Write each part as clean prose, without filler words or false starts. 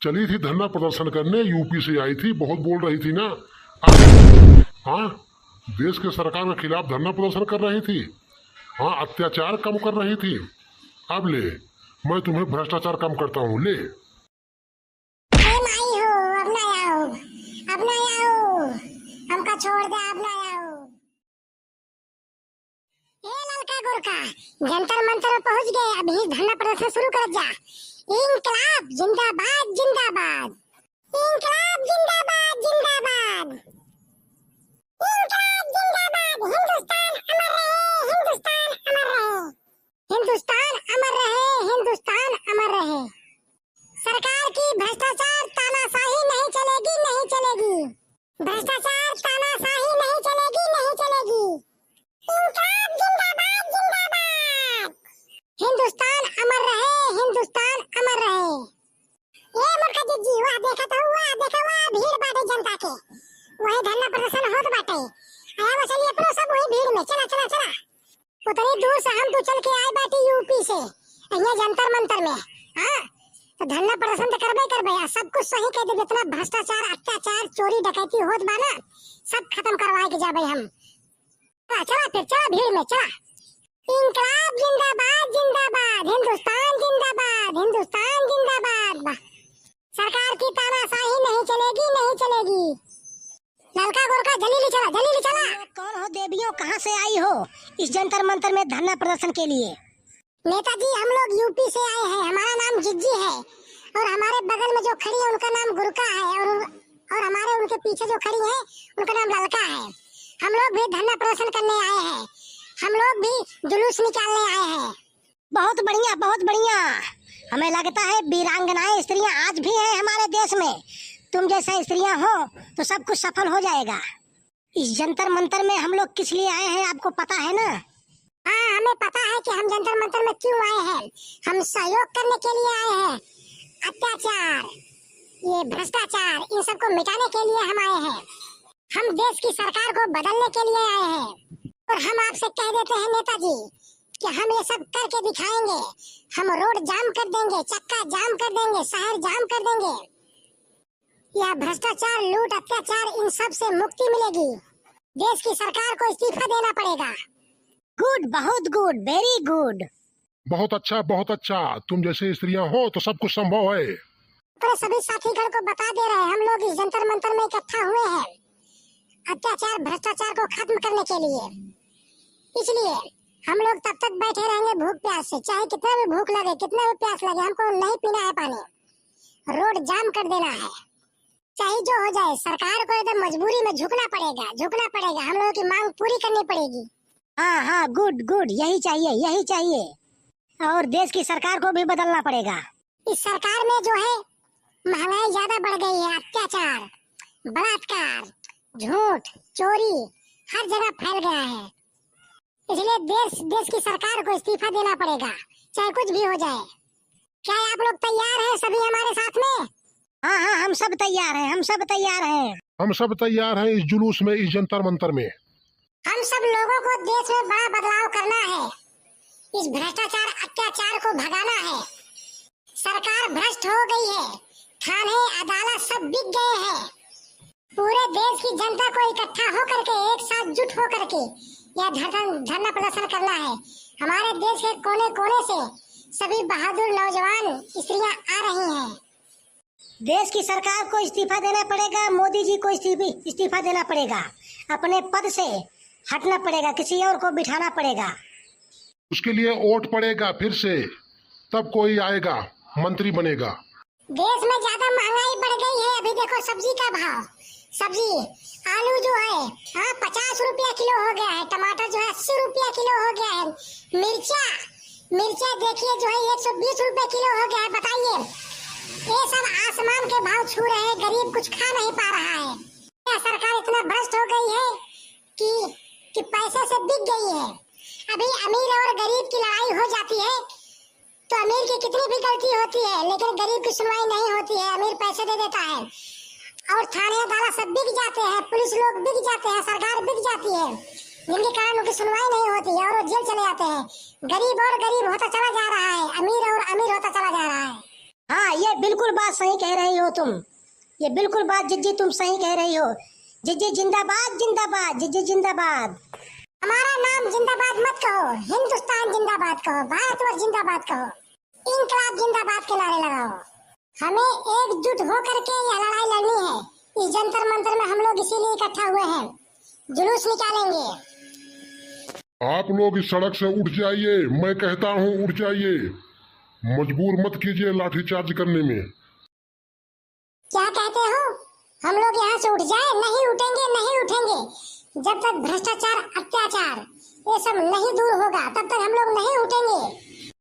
चली थी धरना प्रदर्शन करने, यूपी से आई थी, बहुत बोल रही थी ना। हाँ, देश के सरकार के खिलाफ धरना प्रदर्शन कर रही थी। हाँ, अत्याचार कम कर रही थी। अब ले, मैं तुम्हें भ्रष्टाचार कम करता हूँ, ले। अब ना आओ, हमका छोड़ दे, अब ना आओ। ए ललका गोरका, जंतर मंतर में पहुंच गए, अभी धरना प्रदर्शन शुरू कर जा। इंकलाब जिंदाबाद जिंदाबाद, इंकलाब जिंदाबाद जिंदाबाद, इंकलाब जिंदाबाद। हिंदुस्तान अमर रहे, हिंदुस्तान अमर रहे, हिंदुस्तान अमर रहे, हिंदुस्तान अमर रहे। सरकार की भ्रष्टाचार तानाशाही नहीं चलेगी, नहीं चलेगी। भ्रष्टाचार तानाशाही नहीं चलेगी, नहीं चलेगी। इंकलाब जिंदाबाद जिंदाबाद, हिंदुस्तान अमर रहे, हिंदुस्तान अमर रहे। ये मुर्खा जी हुआ देखा तो हुआ, देखा हुआ भीड़ बाटे जनता के, वही धरना प्रदर्शन होत बाटे। आया वो चलिए अपनो सब वही भीड़ में, चला चला चला। उतनी दूर से हम तो चल के आए बाटे यूपी से, यहाँ जंतर मंतर में। हाँ, तो धरना प्रदर्शन तो करबे करबे, सब कुछ सही कह दे। जितना भ्रष्टाचार, अत्याचार, चोरी डकैती होत बा ना, सब खत्म करवाए के जाबे हम। चला फिर, चला भीड़ में चला। इंकलाब जिंदाबाद जिंदाबाद, हिंदुस्तान जिंदाबाद, हिंदुस्तान जिंदाबाद। सरकार की तानाशाही नहीं चलेगी, नहीं चलेगी। ललका गोरका जल्दी चला, जल्दी चला। कौन हो देवियों, कहाँ से आई हो इस जंतर मंतर में धरना प्रदर्शन के लिए? नेताजी, हम लोग यूपी से आए हैं, हमारा नाम जिज्जी है, और हमारे बगल में जो खड़ी है उनका नाम गुरका है, और हमारे उनके पीछे जो खड़ी है उनका नाम ललका है। हम लोग भी धरना प्रदर्शन करने आए हैं, हम लोग भी जुलूस निकालने आए हैं। बहुत बढ़िया, बहुत बढ़िया। हमें लगता है वीरांगनाएं स्त्रियां आज भी हैं हमारे देश में। तुम जैसा स्त्रियां हो तो सब कुछ सफल हो जाएगा। इस जंतर मंतर में हम लोग किस लिए आए हैं आपको पता है ना? हाँ, हमें पता है कि हम जंतर मंतर में क्यों आए हैं। हम सहयोग करने के लिए आए हैं। अत्याचार, ये भ्रष्टाचार, इन सबको मिटाने के लिए हम आए हैं। हम देश की सरकार को बदलने के लिए आए हैं। और हम आपसे कह देते हैं नेताजी कि हम ये सब करके दिखाएंगे। हम रोड जाम कर देंगे, चक्का जाम कर देंगे, शहर जाम कर देंगे। यह भ्रष्टाचार, लूट, अत्याचार, इन सब से मुक्ति मिलेगी। देश की सरकार को इस्तीफा देना पड़ेगा। गुड, बहुत गुड, वेरी गुड। बहुत अच्छा, बहुत अच्छा। तुम जैसे स्त्रियां हो तो सब कुछ संभव है। तो सभी साथीगण को बता दे रहे हैं, हम लोग इस जंतर मंतर में इकट्ठा हुए हैं अत्याचार, भ्रष्टाचार को खत्म करने के लिए। इसलिए हम लोग तब तक बैठे रहेंगे भूख प्यास से, चाहे कितना भी भूख लगे, कितना भी प्यास लगे, हमको नहीं पीना है पानी। रोड जाम कर देना है, चाहे जो हो जाए। सरकार को एकदम मजबूरी में झुकना पड़ेगा, झुकना पड़ेगा। हम लोगों की मांग पूरी करनी पड़ेगी। हाँ हाँ, गुड गुड, यही चाहिए, यही चाहिए। और देश की सरकार को भी बदलना पड़ेगा। इस सरकार में जो है महंगाई ज्यादा बढ़ गई है, अत्याचार, बलात्कार, झूठ, चोरी हर जगह फैल गया है। इसलिए देश की सरकार को इस्तीफा देना पड़ेगा, चाहे कुछ भी हो जाए। क्या आप लोग तैयार हैं सभी हमारे साथ में? हाँ हाँ, हम सब तैयार हैं, हम सब तैयार हैं। हम सब तैयार हैं इस जुलूस में, इस जंतर मंतर में। हम सब लोगों को देश में बड़ा बदलाव करना है। इस भ्रष्टाचार, अत्याचार को भगाना है। सरकार भ्रष्ट हो गई है, थाने, अदालत सब बिक गए हैं। पूरे देश की जनता को इकट्ठा हो करके, एक साथ जुट हो करके यह धरना प्रदर्शन करना है। हमारे देश के कोने कोने से सभी बहादुर नौजवान स्त्रियां आ रही हैं। देश की सरकार को इस्तीफा देना पड़ेगा, मोदी जी को इस्तीफा देना पड़ेगा, अपने पद से हटना पड़ेगा, किसी और को बिठाना पड़ेगा। उसके लिए वोट पड़ेगा फिर से, तब कोई आएगा, मंत्री बनेगा। देश में ज्यादा महंगाई बढ़ गई है। अभी देखो सब्जी का भाव, सब्जी आलू जो है 50 रुपया किलो हो गया है, टमाटर जो है 80 रुपया किलो हो गया है, मिर्चा देखिए जो है 120 रुपए किलो हो गया है। बताइए, ये सब आसमान के भाव छू रहे हैं, गरीब कुछ खा नहीं पा रहा है। सरकार इतना भ्रष्ट हो गई है कि पैसे से बिक गई है। अभी अमीर और गरीब की लड़ाई हो जाती है तो अमीर की कितनी भी गलती होती है, लेकिन गरीब की सुनवाई नहीं होती है। अमीर पैसे दे देता है और थाने अदालत सब बिक जाते हैं, पुलिस लोग बिक जाते हैं, सरकार बिक जाती है, जिनके कारण उनकी सुनवाई नहीं होती है और वो जेल चले जाते हैं। गरीब और गरीब होता चला जा रहा है, अमीर और अमीर होता चला जा रहा है। हाँ, ये बिल्कुल बात सही कह रही हो तुम। ये बिल्कुल बात जिज्जी तुम सही कह रही हो। जिज्जी जिंदाबाद, जिंदाबाद, जिज्जी जिंदाबाद। हमारा नाम जिंदाबाद मत कहो, हिंदुस्तान जिंदाबाद कहो, भारतवर्ष जिंदाबाद कहो, इनकलाब जिंदाबाद के नारे लगाओ। हमें एकजुट होकर के यह लड़ाई लड़नी है। इस जंतर मंतर में हम लोग इसीलिए इकट्ठा हुए हैं, जुलूस निकालेंगे। आप लोग इस सड़क से उठ जाइए, मैं कहता हूँ उठ जाइए। मजबूर मत कीजिए लाठीचार्ज करने में। क्या कहते हो? हम लोग यहाँ से उठ जाए? नहीं उठेंगे, नहीं उठेंगे। जब तक भ्रष्टाचार, अत्याचार ये सब नहीं दूर होगा तब तक हम लोग नहीं उठेंगे।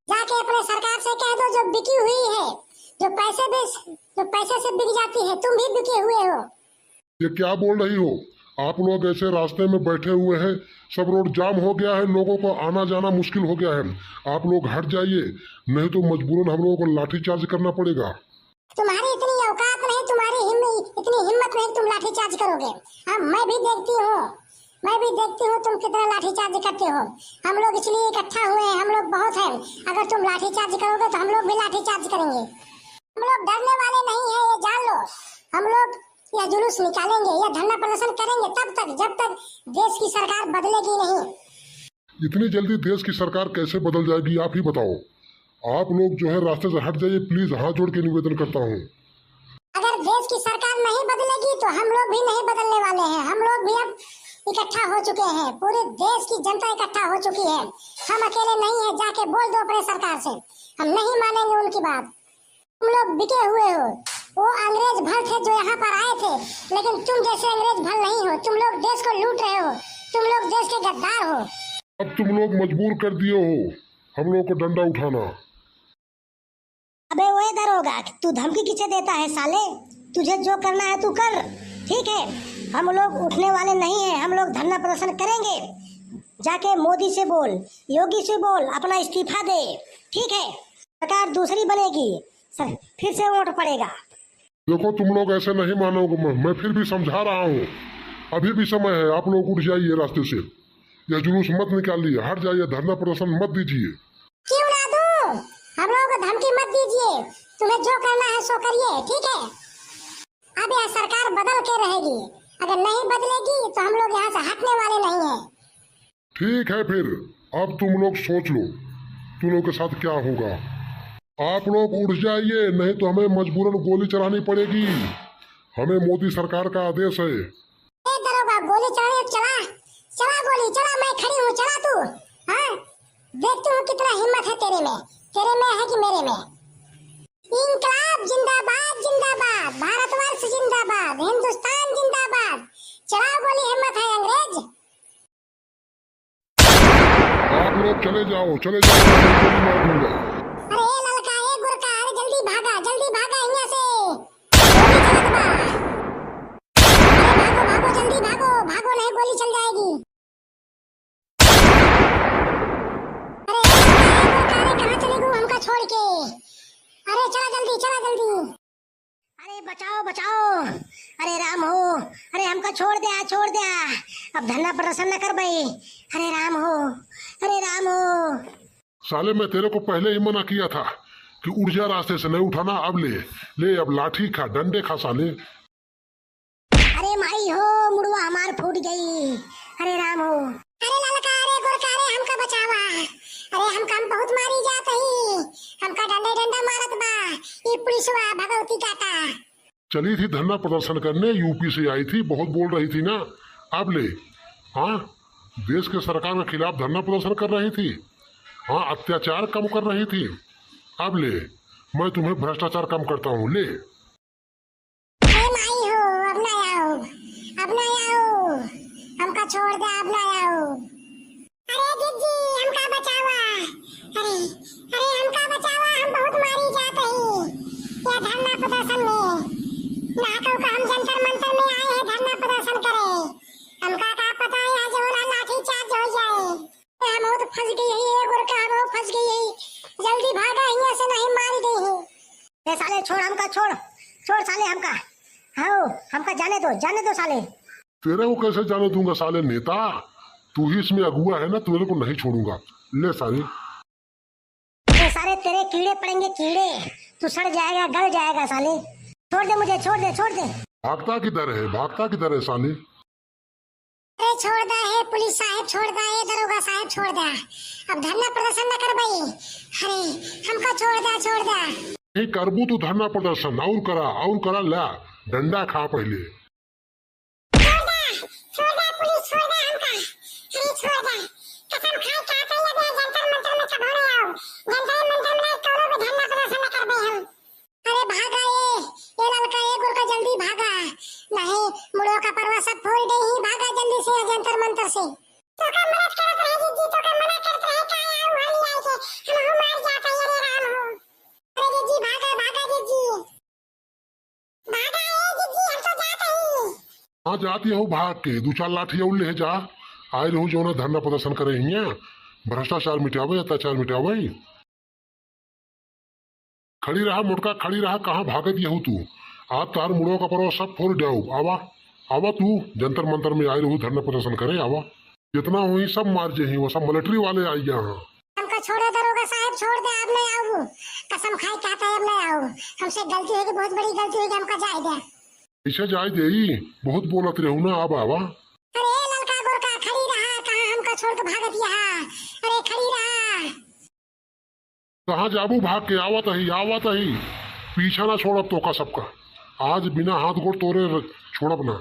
जाके अपने सरकार से कह दो जो बिकी हुई है, जो पैसे से बिक जाती है, तुम भी बिके हुए हो। ये क्या बोल रही हो? आप लोग ऐसे रास्ते में बैठे हुए हैं, सब रोड जाम हो गया है, लोगों को आना जाना मुश्किल हो गया है। आप लोग हट जाइए, नहीं तो मजबूरन हम लोगों को लाठीचार्ज करना पड़ेगा। तुम्हारी इतनी औकात नहीं, तुम्हारी इतनी हिम्मत नहीं, तुम लाठीचार्ज करोगे। हाँ, मैं भी देखती हूँ तुम कितना लाठीचार्ज करते हो। हम लोग इसलिए इकट्ठा हुए हैं, हम लोग बहुत हैं। अगर तुम लाठीचार्ज करोगे तो हम लोग भी लाठीचार्ज करेंगे। हम लोग डरने वाले नहीं है, ये जान लो। हम लोग यह जुलूस निकालेंगे, यह धरना प्रदर्शन करेंगे तब तक जब तक देश की सरकार बदलेगी नहीं। इतनी जल्दी देश की सरकार कैसे बदल जाएगी, आप ही बताओ। आप लोग जो है रास्ते से हट जाइए प्लीज, हाथ जोड़ के निवेदन करता हूँ। अगर देश की सरकार नहीं बदलेगी तो हम लोग भी नहीं बदलने वाले हैं। हम लोग भी अब इकट्ठा हो चुके हैं, पूरे देश की जनता इकट्ठा हो चुकी है। हम अकेले नहीं है, जाके बोल दो अपने सरकार से, हम नहीं मानेंगे उनकी बात। तुम लोग बिके हुए हो, वो अंग्रेज भर थे जो यहाँ पर आए थे, लेकिन तुम जैसे अंग्रेज भर नहीं हो। तुम लोग देश को लूट रहे हो, तुम लोग देश के गद्दार हो। अब तुम लोग मजबूर कर दिए हो हम लोग को डंडा उठाना। अबे वो इधर होगा, तू धमकी किसे देता है साले? तुझे जो करना है तू कर, ठीक है? हम लोग उठने वाले नहीं हैं, हम लोग धरना प्रदर्शन करेंगे। जाके मोदी से बोल, योगी से बोल, अपना इस्तीफा दे, ठीक है? सरकार दूसरी बनेगी, फिर से वोट पड़ेगा। देखो तुम लोग ऐसे नहीं मानोगे, मैं फिर भी समझा रहा हूँ। अभी भी समय है, आप लोग उठ जाइए रास्ते से, यह जुलूस मत निकालिए, हट जाइए, धरना प्रदर्शन मत दीजिए। क्यों ना दूं? हम लोगों को धमकी मत दीजिए, तुम्हें जो करना है सो करिए, ठीक है? अब यह सरकार बदल के रहेगी, अगर नहीं बदलेगी तो हम लोग यहाँ से हटने वाले नहीं हैं। ठीक है, फिर अब तुम लोग सोच लो तुम लोग के साथ क्या होगा। आप लोग उठ जाइए, नहीं तो हमें मजबूरन गोली चलानी पड़ेगी। हमें मोदी सरकार का आदेश है। दरोगा, गोली चलाने, चला चला गोली चला, मैं खड़ी हूँ, चला तू। हाँ, देखती हूँ कितना हिम्मत है तेरे में है कि मेरे में। इनकलाब जिंदाबाद, जिंदाबाद, भारतवर्ष जिंदाबाद, हिंदुस्तान जिंदाबाद। चलाओ गोली, हिम्मत है अंग्रेज। आप लोग चले जाओ, गोली मार दूंगा। अरे ललका, ए गुरका, अरे जल्दी भागा यहाँ से, गोली चलत बा। अरे भागो जल्दी भागो, नहीं गोली चल जाएगी। अरे ललका, अरे कहाँ चले गो हमका छोड़ के? अरे चला जल्दी। अरे बचाओ, अरे राम हो, अरे हमका छोड़ दे, अब धरना प्रदर्शन न कर भाई। अरे राम हो। साले मैं तेरे को पहले ही मना किया था कि उठ जा रास्ते से, नहीं उठाना। अब ले अब लाठी खा, डंडे खा साले। अरे माई हो, मुड़वा हमार फूट गई। अरे राम हो। अरे ललका, अरे गुरका, अरे हमका बचावा। अरे हम बहुत मारी जात ही, हमका डंडा मारत बा ये पुलिसवा भगवती काटा। चली थी धरना प्रदर्शन करने, यूपी से आई थी, बहुत बोल रही थी ना। अब ले, हाँ, देश के सरकार के खिलाफ धरना प्रदर्शन कर रही थी, हाँ, अत्याचार कम कर रही थी। अब ले, मैं तुम्हें भ्रष्टाचार कम करता हूँ, ले। अरे माई हो, अब ना आओ, हमका छोड़ दे, अब ना आओ। अरे जिज्जी, हमका बचावा। अरे हमका बचावा, हम बहुत मारी जात ही ये धरना प्रदर्शन में। नाटों का हम जंतर मंतर में आए हैं धरना प्रदर्शन करे। हमका का पता है आज होना लाठी चार्ज हो जाए। हम तो फंस गई है, ये गुरका हम फंस गई है, जल्दी भागा यहाँ से, नहीं मार गई है। ए साले छोड़ हमका, छोड़ साले हमका। हाँ, हमका जाने दो साले। तेरे को कैसे जाने दूंगा साले नेता, तू ही इसमें अगुआ है ना, तेरे को नहीं छोड़ूंगा। ले साले। सारे साले तेरे कीड़े पड़ेंगे कीड़े, तू सड़ जाएगा गल जाएगा साले। छोड़ दे मुझे, छोड़ दे छोड़ दे। भागता किधर है, भागता किधर है साले? अरे छोड़ दे है पुलिस साहब, छोड़ दे है दरोगा साहब, छोड़ दे। अब धरना प्रदर्शन न कर भाई। अरे हमको छोड़ दे। नहीं करबू तो धरना प्रदर्शन और करा ला डंडा खा पहले। छोड़ दे पुलिस, छोड़ दे हमका। अरे छोड़ दे, कसम खाए क्या चाहिए दे जंतर मंतर में सब होने आओ। जंतर मंतर में कोनो भी धरना प्रदर्शन न करबे हम। अरे भागा ये लड़का ये गुरका जल्दी भागा, नहीं मुड़ो का परवा सब फोड़ दे ही, भागा जल्दी से जंतर मंतर से। तो का मदद करत रहे जी, तो का मना करत रहे का आऊ हली आई के हम मार जाता ये रे राम हो। अरे जी भागा जी, भागा ये जी हम तो जाते ही। हाँ जाती हो भाग के, दो चार लाठी और ले जा। आए रहू जो ना धरना प्रदर्शन करे हियाँ, भ्रष्टाचार मिटावे, अत्याचार मिटावे। खड़ी रहा मुटका, खड़ी रहा, कहाँ भागत यहू तू? आज तार मुड़ो का परवा सब फोड़ जाऊ। आवा तू जंतर मंतर में आए रहू धरना प्रदर्शन करे, आवा जितना हुई सब मार जे वो सब मिलिट्री वाले आई यहाँ। हमको छोड़ो दरोगा साहब, छोड़ दे, अब नहीं आऊँ। कसम खाए कहता है अब नहीं आऊँ। हमसे गलती होगी, बहुत बड़ी गलती होगी, हमको जाए दे। ऐसे जाए दे, बहुत बोलत रहू ना, अब आवा। अरे लड़का गोरका खड़ी रहा, कहाँ हमको छोड़ के भागत यहाँ। अरे खड़ी रहा। कहाँ जाबू भाग के? आवत ही पीछा ना छोड़ब तो का सबका। आज बिना हाथ गोड़ तोरे छोड़ब ना।